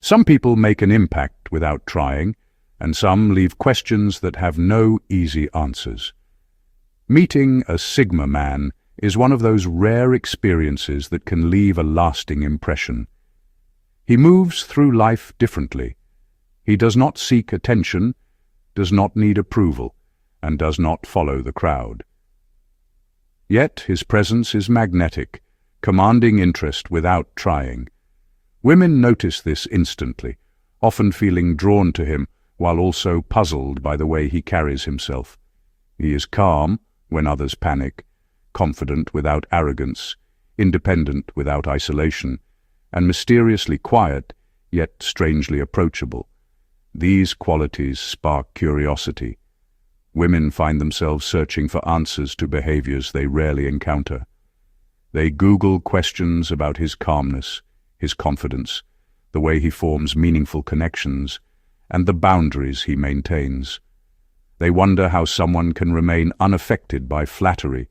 Some people make an impact without trying, and some leave questions that have no easy answers. Meeting a Sigma man is one of those rare experiences that can leave a lasting impression. He moves through life differently. He does not seek attention, does not need approval, and does not follow the crowd. Yet his presence is magnetic, commanding interest without trying. Women notice this instantly, often feeling drawn to him while also puzzled by the way he carries himself. He is calm when others panic, confident without arrogance, independent without isolation, and mysteriously quiet, yet strangely approachable. These qualities spark curiosity. Women find themselves searching for answers to behaviors they rarely encounter. They Google questions about his calmness, his confidence, the way he forms meaningful connections, and the boundaries he maintains. They wonder how someone can remain unaffected by flattery,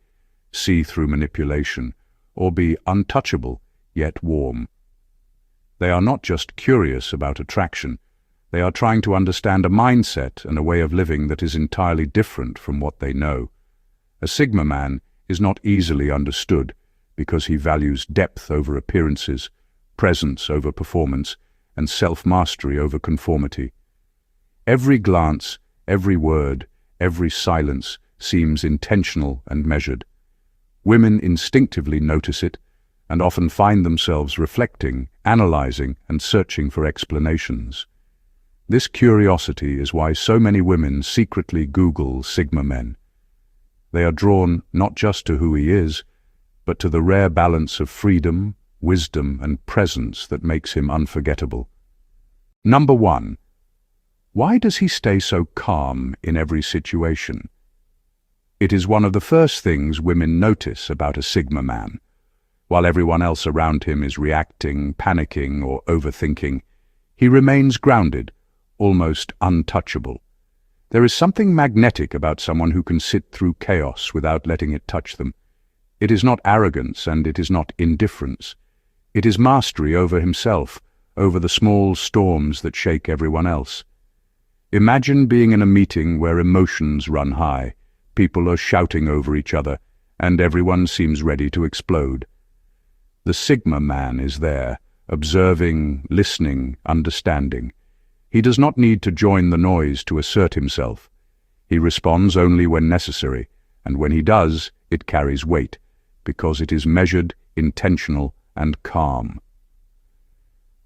see through manipulation, or be untouchable, yet warm. They are not just curious about attraction, they are trying to understand a mindset and a way of living that is entirely different from what they know. A Sigma man is not easily understood because he values depth over appearances, presence over performance, and self-mastery over conformity. Every glance, every word, every silence seems intentional and measured. Women instinctively notice it and often find themselves reflecting, analyzing, and searching for explanations. This curiosity is why so many women secretly Google Sigma men. They are drawn not just to who he is, but to the rare balance of freedom, wisdom, and presence that makes him unforgettable. Number 1. Why does he stay so calm in every situation? It is one of the first things women notice about a Sigma man. While everyone else around him is reacting, panicking, or overthinking, he remains grounded, almost untouchable. There is something magnetic about someone who can sit through chaos without letting it touch them. It is not arrogance and it is not indifference. It is mastery over himself, over the small storms that shake everyone else. Imagine being in a meeting where emotions run high, people are shouting over each other, and everyone seems ready to explode. The Sigma man is there, observing, listening, understanding. He does not need to join the noise to assert himself. He responds only when necessary, and when he does, it carries weight, because it is measured, intentional, and calm.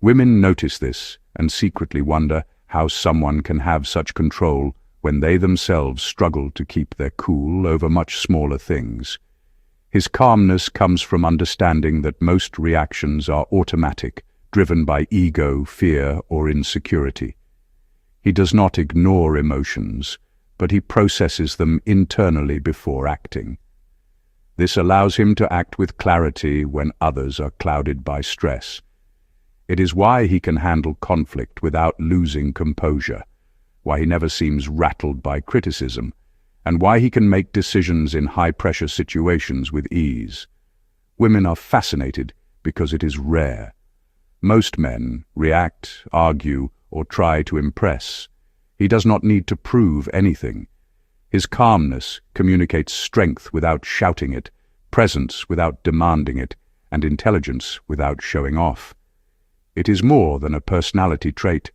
Women notice this and secretly wonder how someone can have such control when they themselves struggle to keep their cool over much smaller things. His calmness comes from understanding that most reactions are automatic, driven by ego, fear, or insecurity. He does not ignore emotions, but he processes them internally before acting. This allows him to act with clarity when others are clouded by stress. It is why he can handle conflict without losing composure, why he never seems rattled by criticism, and why he can make decisions in high-pressure situations with ease. Women are fascinated because it is rare. Most men react, argue, or try to impress. He does not need to prove anything. His calmness communicates strength without shouting it, presence without demanding it, and intelligence without showing off. It is more than a personality trait.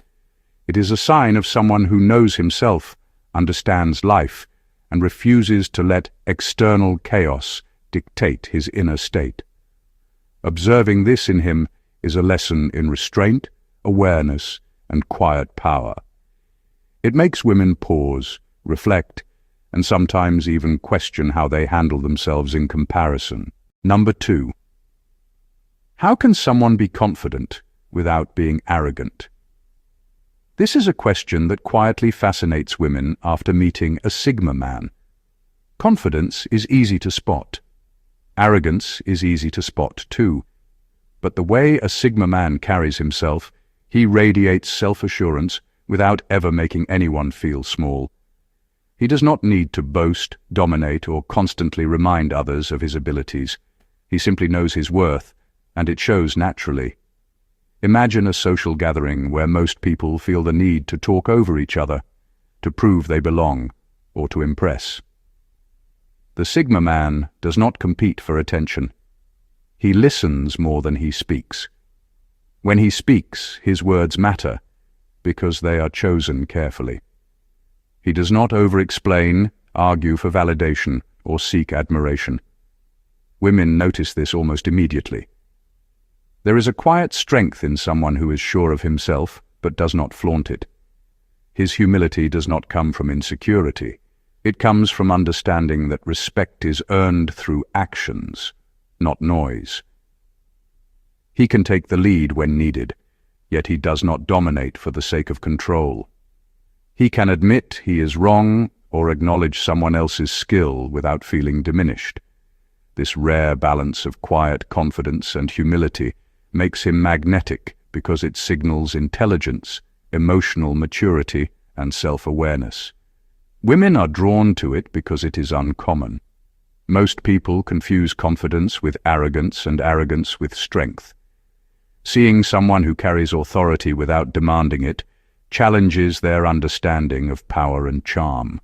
It is a sign of someone who knows himself, understands life, and refuses to let external chaos dictate his inner state. Observing this in him is a lesson in restraint, awareness, and quiet power. It makes women pause, reflect, and sometimes even question how they handle themselves in comparison. Number 2. How can someone be confident without being arrogant? This is a question that quietly fascinates women after meeting a Sigma man. Confidence is easy to spot. Arrogance is easy to spot too. But the way a Sigma man carries himself, he radiates self-assurance without ever making anyone feel small. He does not need to boast, dominate, or constantly remind others of his abilities. He simply knows his worth, and it shows naturally. Imagine a social gathering where most people feel the need to talk over each other, to prove they belong, or to impress. The Sigma man does not compete for attention. He listens more than he speaks. When he speaks, his words matter, because they are chosen carefully. He does not over-explain, argue for validation, or seek admiration. Women notice this almost immediately. There is a quiet strength in someone who is sure of himself, but does not flaunt it. His humility does not come from insecurity. It comes from understanding that respect is earned through actions, not noise. He can take the lead when needed, yet he does not dominate for the sake of control. He can admit he is wrong or acknowledge someone else's skill without feeling diminished. This rare balance of quiet confidence and humility makes him magnetic because it signals intelligence, emotional maturity, and self-awareness. Women are drawn to it because it is uncommon. Most people confuse confidence with arrogance and arrogance with strength. Seeing someone who carries authority without demanding it challenges their understanding of power and charm.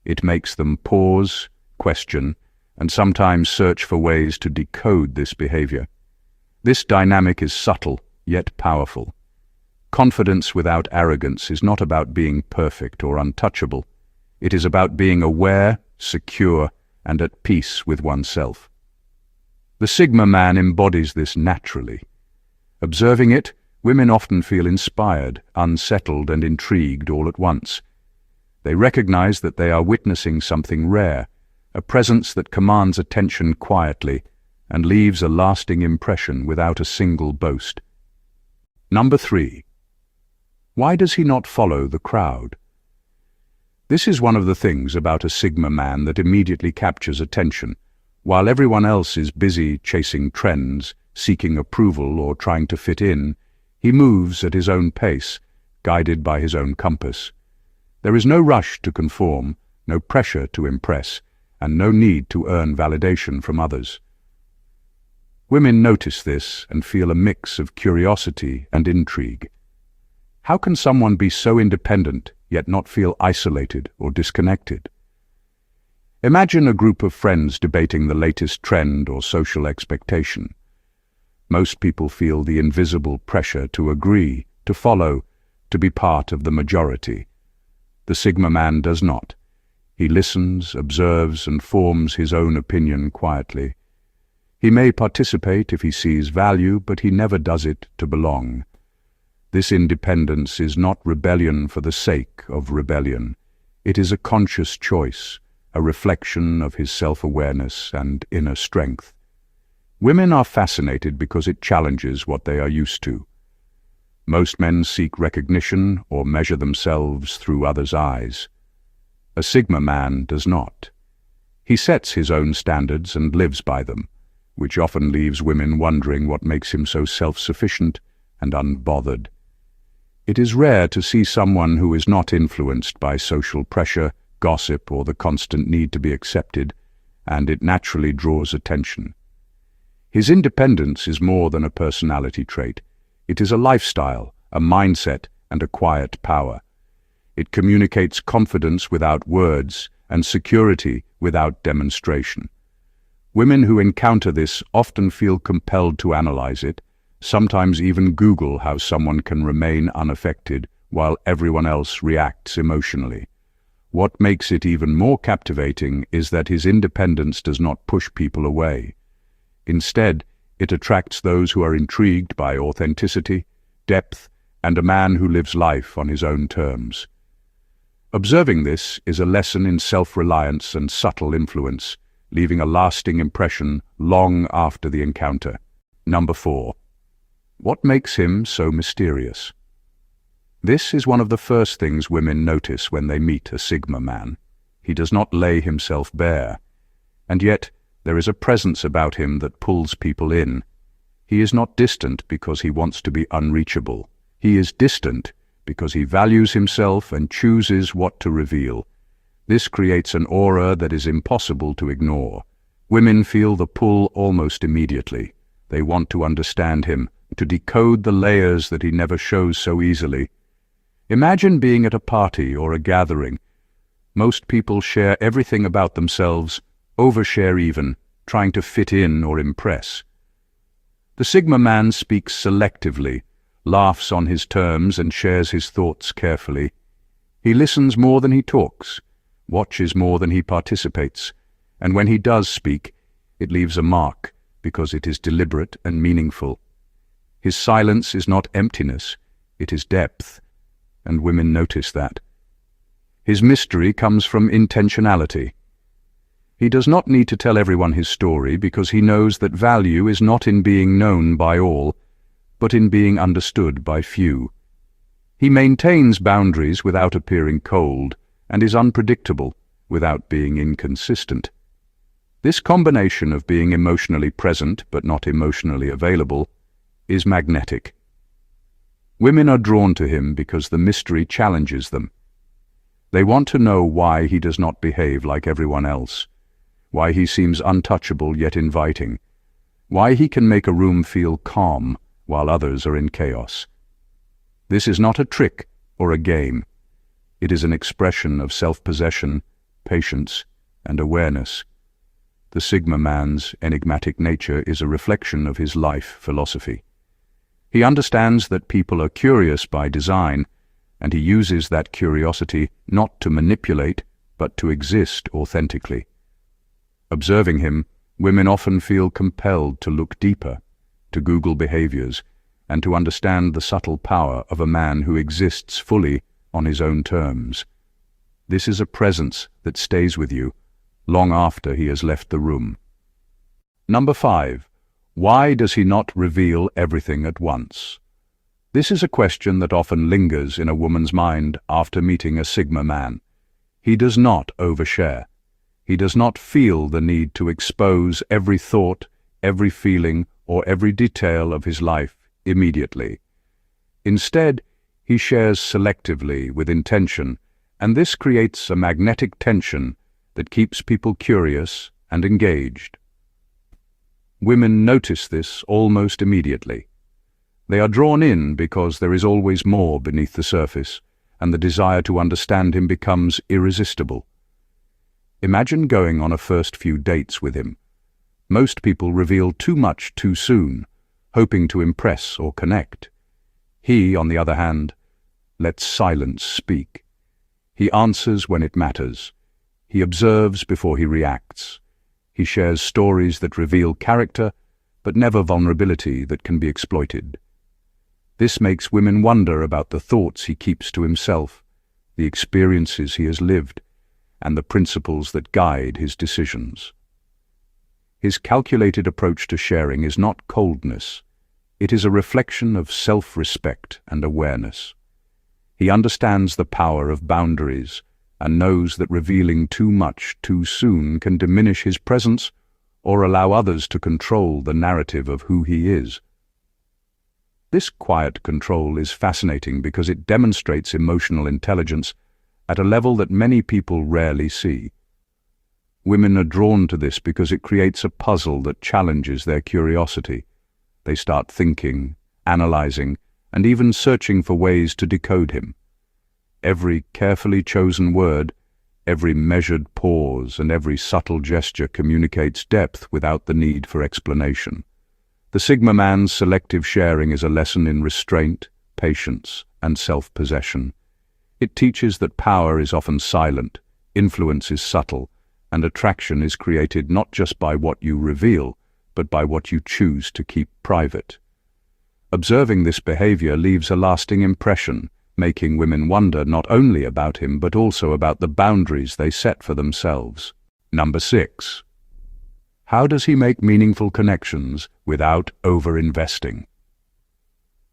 It makes them pause, question, and sometimes search for ways to decode this behavior. This dynamic is subtle, yet powerful. Confidence without arrogance is not about being perfect or untouchable. It is about being aware, secure, and at peace with oneself. The Sigma man embodies this naturally. Observing it, women often feel inspired, unsettled, and intrigued all at once. They recognize that they are witnessing something rare, a presence that commands attention quietly and leaves a lasting impression without a single boast. Number 3. Why does he not follow the crowd? This is one of the things about a Sigma man that immediately captures attention. While everyone else is busy chasing trends, seeking approval, or trying to fit in, he moves at his own pace, guided by his own compass. There is no rush to conform, no pressure to impress, and no need to earn validation from others. Women notice this and feel a mix of curiosity and intrigue. How can someone be so independent yet not feel isolated or disconnected? Imagine a group of friends debating the latest trend or social expectation. Most people feel the invisible pressure to agree, to follow, to be part of the majority. The Sigma man does not. He listens, observes, and forms his own opinion quietly. He may participate if he sees value, but he never does it to belong. This independence is not rebellion for the sake of rebellion. It is a conscious choice, a reflection of his self-awareness and inner strength. Women are fascinated because it challenges what they are used to. Most men seek recognition or measure themselves through others' eyes. A Sigma man does not. He sets his own standards and lives by them, which often leaves women wondering what makes him so self-sufficient and unbothered. It is rare to see someone who is not influenced by social pressure, gossip, or the constant need to be accepted, and it naturally draws attention. His independence is more than a personality trait. It is a lifestyle, a mindset, and a quiet power. It communicates confidence without words and security without demonstration. Women who encounter this often feel compelled to analyze it, sometimes even Google how someone can remain unaffected while everyone else reacts emotionally. What makes it even more captivating is that his independence does not push people away. Instead, it attracts those who are intrigued by authenticity, depth, and a man who lives life on his own terms. Observing this is a lesson in self-reliance and subtle influence, leaving a lasting impression long after the encounter. Number 4. What makes him so mysterious? This is one of the first things women notice when they meet a Sigma man. He does not lay himself bare, and yet there is a presence about him that pulls people in. He is not distant because he wants to be unreachable. He is distant because he values himself and chooses what to reveal. This creates an aura that is impossible to ignore. Women feel the pull almost immediately. They want to understand him, to decode the layers that he never shows so easily. Imagine being at a party or a gathering. Most people share everything about themselves, overshare even, trying to fit in or impress. The Sigma man speaks selectively, laughs on his terms and shares his thoughts carefully. He listens more than he talks, watches more than he participates, and when he does speak, it leaves a mark because it is deliberate and meaningful. His silence is not emptiness, it is depth, and women notice that. His mystery comes from intentionality. He does not need to tell everyone his story because he knows that value is not in being known by all, but in being understood by few. He maintains boundaries without appearing cold, and is unpredictable without being inconsistent. This combination of being emotionally present but not emotionally available is magnetic. Women are drawn to him because the mystery challenges them. They want to know why he does not behave like everyone else, why he seems untouchable yet inviting, why he can make a room feel calm while others are in chaos. This is not a trick or a game. It is an expression of self-possession, patience, and awareness. The Sigma man's enigmatic nature is a reflection of his life philosophy. He understands that people are curious by design, and he uses that curiosity not to manipulate, but to exist authentically. Observing him, women often feel compelled to look deeper, to Google behaviors, and to understand the subtle power of a man who exists fully on his own terms. This is a presence that stays with you long after he has left the room. Number 5. Why does he not reveal everything at once? This is a question that often lingers in a woman's mind after meeting a Sigma man. He does not overshare. He does not feel the need to expose every thought, every feeling, or every detail of his life immediately. Instead, he shares selectively with intention, and this creates a magnetic tension that keeps people curious and engaged. Women notice this almost immediately. They are drawn in because there is always more beneath the surface, and the desire to understand him becomes irresistible. Imagine going on a first few dates with him. Most people reveal too much too soon, hoping to impress or connect. He, on the other hand, lets silence speak. He answers when it matters. He observes before he reacts. He shares stories that reveal character, but never vulnerability that can be exploited. This makes women wonder about the thoughts he keeps to himself, the experiences he has lived, and the principles that guide his decisions. His calculated approach to sharing is not coldness. It is a reflection of self-respect and awareness. He understands the power of boundaries and knows that revealing too much too soon can diminish his presence or allow others to control the narrative of who he is. This quiet control is fascinating because it demonstrates emotional intelligence at a level that many people rarely see. Women are drawn to this because it creates a puzzle that challenges their curiosity. They start thinking, analyzing, and even searching for ways to decode him. Every carefully chosen word, every measured pause, and every subtle gesture communicates depth without the need for explanation. The Sigma man's selective sharing is a lesson in restraint, patience, and self-possession. It teaches that power is often silent, influence is subtle, and attraction is created not just by what you reveal, but by what you choose to keep private. Observing this behavior leaves a lasting impression, making women wonder not only about him but also about the boundaries they set for themselves. Number 6. How does he make meaningful connections without over-investing?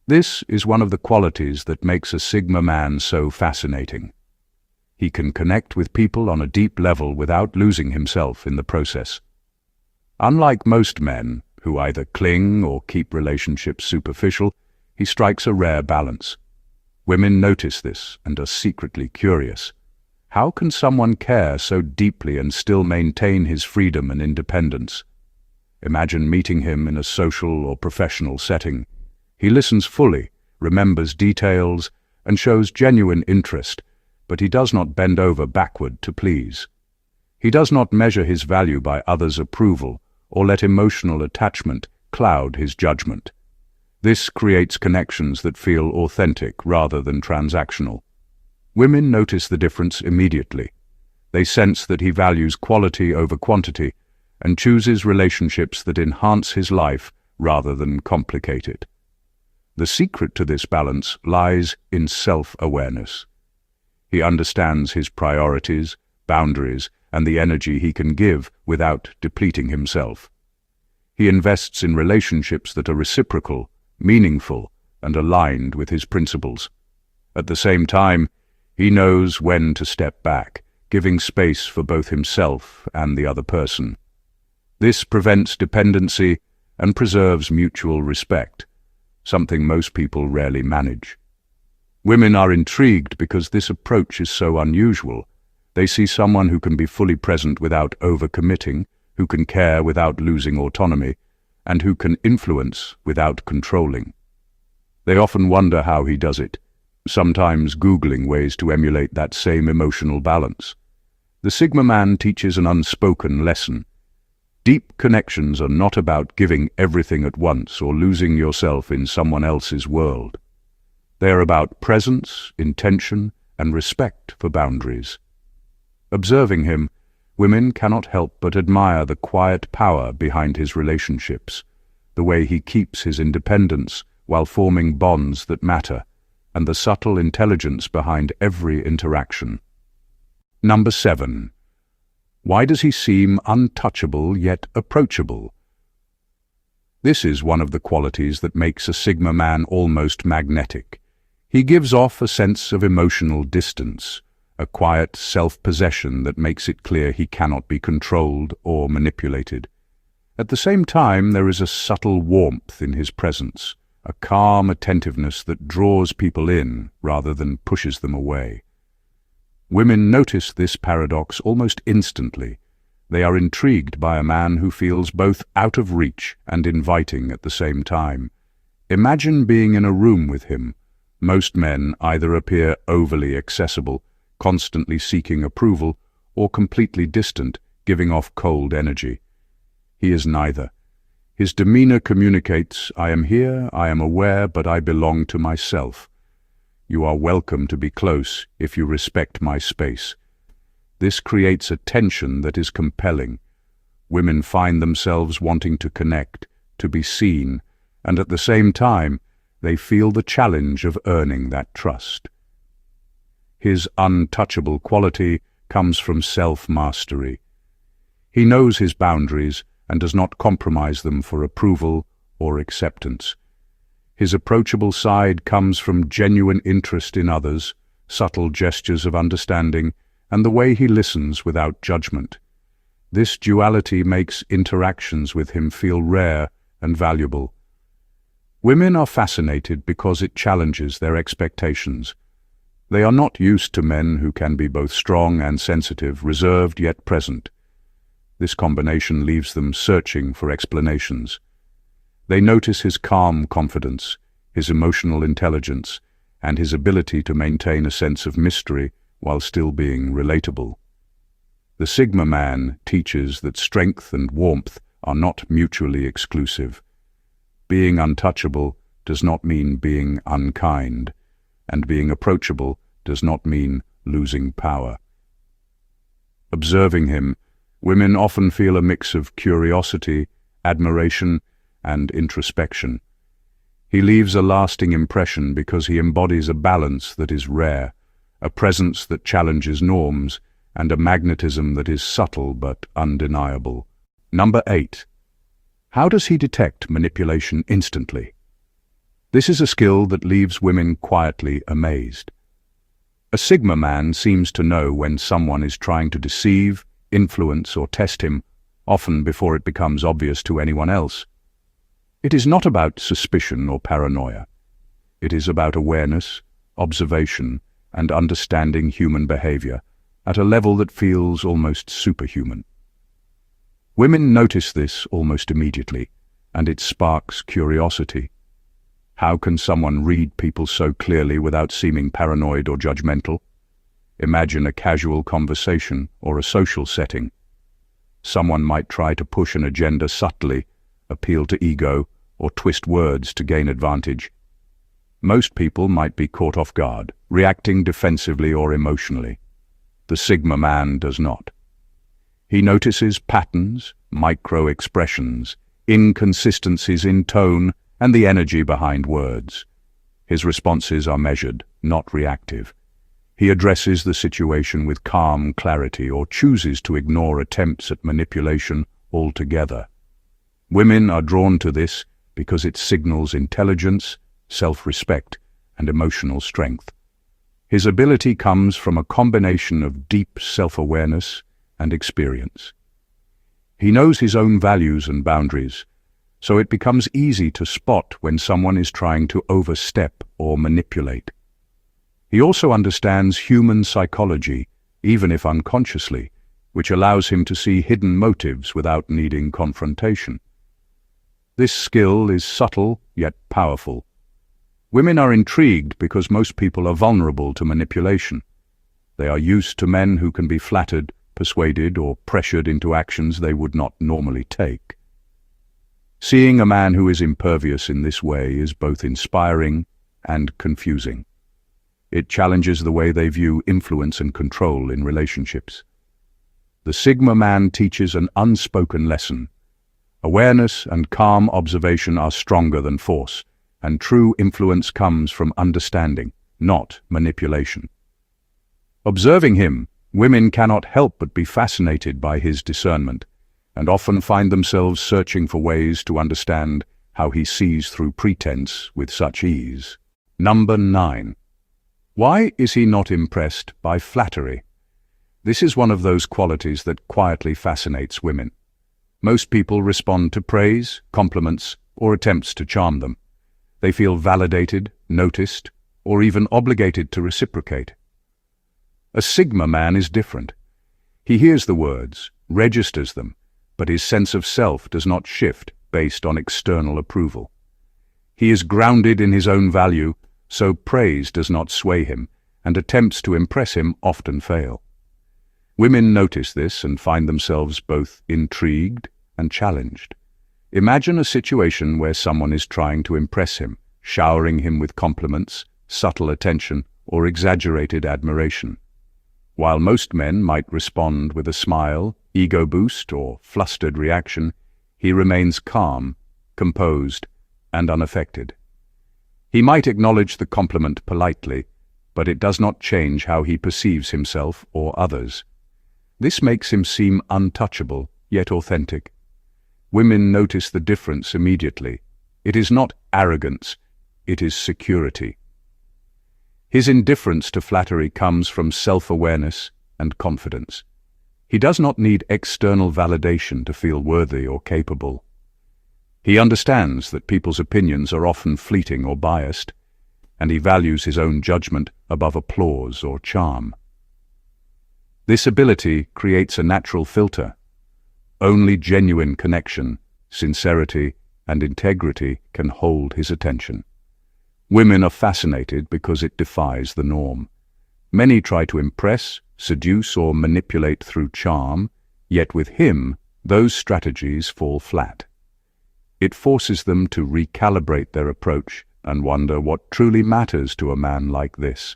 This is one of the qualities that makes a Sigma man so fascinating. He can connect with people on a deep level without losing himself in the process. Unlike most men, who either cling or keep relationships superficial, he strikes a rare balance. Women notice this and are secretly curious. How can someone care so deeply and still maintain his freedom and independence? Imagine meeting him in a social or professional setting. He listens fully, remembers details, and shows genuine interest, but he does not bend over backward to please. He does not measure his value by others' approval or let emotional attachment cloud his judgment. This creates connections that feel authentic rather than transactional. Women notice the difference immediately. They sense that he values quality over quantity and chooses relationships that enhance his life rather than complicate it. The secret to this balance lies in self-awareness. He understands his priorities, boundaries, and the energy he can give without depleting himself. He invests in relationships that are reciprocal, meaningful, and aligned with his principles. At the same time, he knows when to step back, giving space for both himself and the other person. This prevents dependency and preserves mutual respect, something most people rarely manage. Women are intrigued because this approach is so unusual. They see someone who can be fully present without overcommitting, who can care without losing autonomy, and who can influence without controlling. They often wonder how he does it, sometimes Googling ways to emulate that same emotional balance. The Sigma man teaches an unspoken lesson. Deep connections are not about giving everything at once or losing yourself in someone else's world. They are about presence, intention, and respect for boundaries. Observing him, women cannot help but admire the quiet power behind his relationships, the way he keeps his independence while forming bonds that matter, and the subtle intelligence behind every interaction. Number 7. Why does he seem untouchable yet approachable? This is one of the qualities that makes a Sigma man almost magnetic. He gives off a sense of emotional distance, a quiet self-possession that makes it clear he cannot be controlled or manipulated. At the same time, there is a subtle warmth in his presence, a calm attentiveness that draws people in rather than pushes them away. Women notice this paradox almost instantly. They are intrigued by a man who feels both out of reach and inviting at the same time. Imagine being in a room with him. Most men either appear overly accessible, constantly seeking approval, or completely distant, giving off cold energy. He is neither. His demeanor communicates, "I am here, I am aware, but I belong to myself. You are welcome to be close if you respect my space." This creates a tension that is compelling. Women find themselves wanting to connect, to be seen, and at the same time, they feel the challenge of earning that trust. His untouchable quality comes from self-mastery. He knows his boundaries and does not compromise them for approval or acceptance. His approachable side comes from genuine interest in others, subtle gestures of understanding, and the way he listens without judgment. This duality makes interactions with him feel rare and valuable. Women are fascinated because it challenges their expectations. They are not used to men who can be both strong and sensitive, reserved yet present. This combination leaves them searching for explanations. They notice his calm confidence, his emotional intelligence, and his ability to maintain a sense of mystery while still being relatable. The Sigma man teaches that strength and warmth are not mutually exclusive. Being untouchable does not mean being unkind, and being approachable does not mean losing power. Observing him, women often feel a mix of curiosity, admiration, and introspection. He leaves a lasting impression because he embodies a balance that is rare, a presence that challenges norms, and a magnetism that is subtle but undeniable. Number 8. How does he detect manipulation instantly? This is a skill that leaves women quietly amazed. A Sigma man seems to know when someone is trying to deceive, influence, or test him, often before it becomes obvious to anyone else. It is not about suspicion or paranoia. It is about awareness, observation, and understanding human behavior at a level that feels almost superhuman. Women notice this almost immediately, and it sparks curiosity. How can someone read people so clearly without seeming paranoid or judgmental? Imagine a casual conversation or a social setting. Someone might try to push an agenda subtly, appeal to ego, or twist words to gain advantage. Most people might be caught off guard, reacting defensively or emotionally. The Sigma man does not. He notices patterns, micro-expressions, inconsistencies in tone, and the energy behind words. His responses are measured, not reactive. He addresses the situation with calm clarity or chooses to ignore attempts at manipulation altogether. Women are drawn to this because it signals intelligence, self-respect, and emotional strength. His ability comes from a combination of deep self-awareness and experience. He knows his own values and boundaries, so it becomes easy to spot when someone is trying to overstep or manipulate. He also understands human psychology, even if unconsciously, which allows him to see hidden motives without needing confrontation. This skill is subtle yet powerful. Women are intrigued because most people are vulnerable to manipulation. They are used to men who can be flattered, persuaded, or pressured into actions they would not normally take. Seeing a man who is impervious in this way is both inspiring and confusing. It challenges the way they view influence and control in relationships. The Sigma man teaches an unspoken lesson. Awareness and calm observation are stronger than force, and true influence comes from understanding, not manipulation. Observing him, women cannot help but be fascinated by his discernment, and often find themselves searching for ways to understand how he sees through pretense with such ease. Number 9. Why is he not impressed by flattery? This is one of those qualities that quietly fascinates women. Most people respond to praise, compliments, or attempts to charm them. They feel validated, noticed, or even obligated to reciprocate. A Sigma man is different. He hears the words, registers them, but his sense of self does not shift based on external approval. He is grounded in his own value, so praise does not sway him, and attempts to impress him often fail. Women notice this and find themselves both intrigued and challenged. Imagine a situation where someone is trying to impress him, showering him with compliments, subtle attention, or exaggerated admiration. While most men might respond with a smile, ego boost, or flustered reaction, he remains calm, composed, and unaffected. He might acknowledge the compliment politely, but it does not change how he perceives himself or others. This makes him seem untouchable, yet authentic. Women notice the difference immediately. It is not arrogance, it is security. His indifference to flattery comes from self-awareness and confidence. He does not need external validation to feel worthy or capable. He understands that people's opinions are often fleeting or biased, and he values his own judgment above applause or charm. This ability creates a natural filter. Only genuine connection, sincerity, and integrity can hold his attention. Women are fascinated because it defies the norm. Many try to impress, seduce, or manipulate through charm, yet with him, those strategies fall flat. It forces them to recalibrate their approach and wonder what truly matters to a man like this.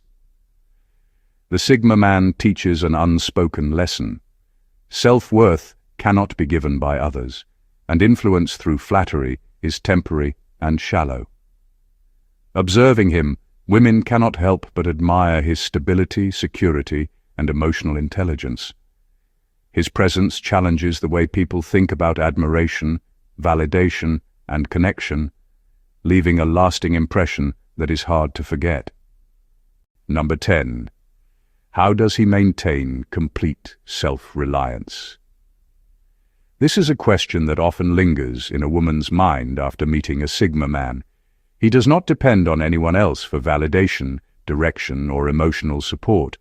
The Sigma man teaches an unspoken lesson. Self-worth cannot be given by others, and influence through flattery is temporary and shallow. Observing him, women cannot help but admire his stability, security, and emotional intelligence. His presence challenges the way people think about admiration, validation, and connection, leaving a lasting impression that is hard to forget. Number 10. How does he maintain complete self-reliance? This is a question that often lingers in a woman's mind after meeting a Sigma man. He does not depend on anyone else for validation, direction, or emotional support.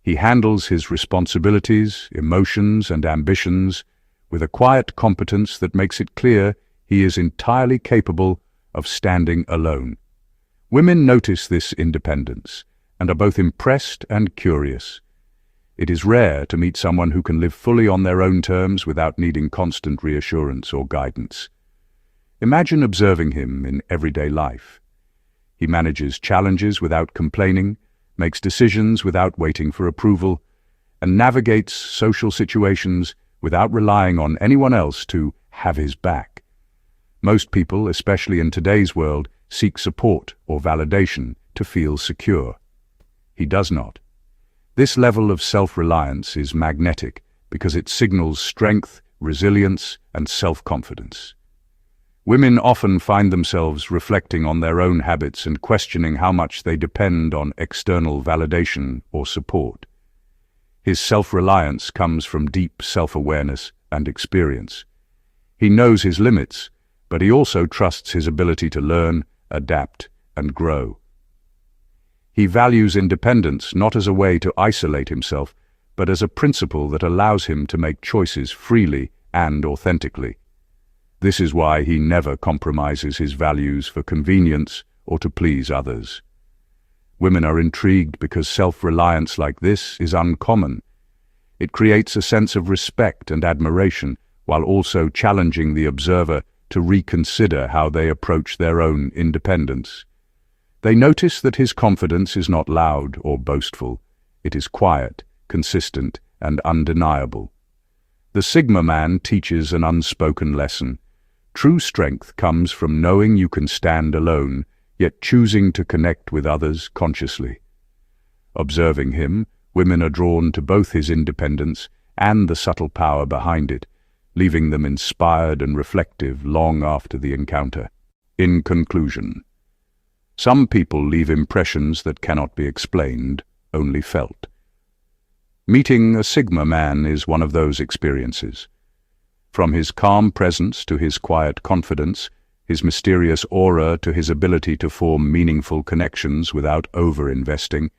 He handles his responsibilities, emotions, and ambitions with a quiet competence that makes it clear he is entirely capable of standing alone. Women notice this independence and are both impressed and curious. It is rare to meet someone who can live fully on their own terms without needing constant reassurance or guidance. Imagine observing him in everyday life. He manages challenges without complaining, makes decisions without waiting for approval, and navigates social situations without relying on anyone else to have his back. Most people, especially in today's world, seek support or validation to feel secure. He does not. This level of self-reliance is magnetic because it signals strength, resilience, and self-confidence. Women often find themselves reflecting on their own habits and questioning how much they depend on external validation or support. His self-reliance comes from deep self-awareness and experience. He knows his limits, but he also trusts his ability to learn, adapt, and grow. He values independence not as a way to isolate himself, but as a principle that allows him to make choices freely and authentically. This is why he never compromises his values for convenience or to please others. Women are intrigued because self-reliance like this is uncommon. It creates a sense of respect and admiration, while also challenging the observer to reconsider how they approach their own independence. They notice that his confidence is not loud or boastful. It is quiet, consistent, and undeniable. The Sigma man teaches an unspoken lesson. True strength comes from knowing you can stand alone, yet choosing to connect with others consciously. Observing him, women are drawn to both his independence and the subtle power behind it, leaving them inspired and reflective long after the encounter. In conclusion, some people leave impressions that cannot be explained, only felt. Meeting a Sigma man is one of those experiences. From his calm presence to his quiet confidence, his mysterious aura to his ability to form meaningful connections without over-investing,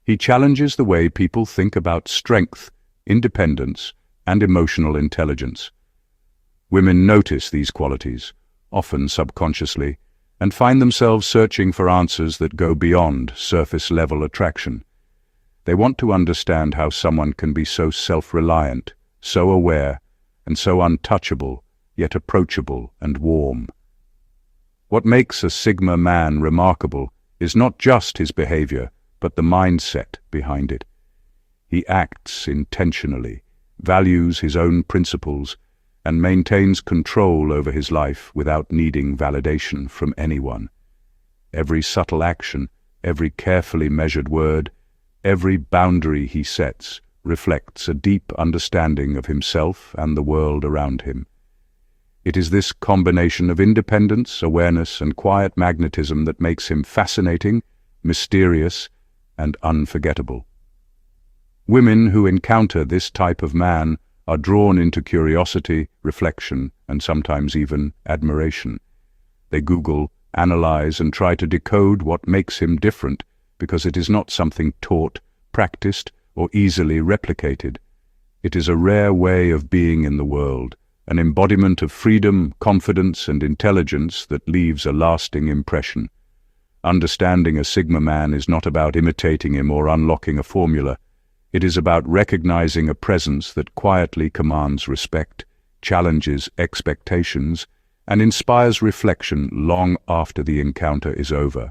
he challenges the way people think about strength, independence, and emotional intelligence. Women notice these qualities, often subconsciously, and find themselves searching for answers that go beyond surface-level attraction. They want to understand how someone can be so self-reliant, so aware, and so untouchable, yet approachable and warm. What makes a Sigma man remarkable is not just his behavior, but the mindset behind it. He acts intentionally, values his own principles, and maintains control over his life without needing validation from anyone. Every subtle action, every carefully measured word, every boundary he sets reflects a deep understanding of himself and the world around him. It is this combination of independence, awareness, and quiet magnetism that makes him fascinating, mysterious, and unforgettable. Women who encounter this type of man are drawn into curiosity, reflection, and sometimes even admiration. They Google, analyze, and try to decode what makes him different, because it is not something taught, practiced, or easily replicated. It is a rare way of being in the world, an embodiment of freedom, confidence, and intelligence that leaves a lasting impression. Understanding a Sigma man is not about imitating him or unlocking a formula. It is about recognizing a presence that quietly commands respect, challenges expectations, and inspires reflection long after the encounter is over.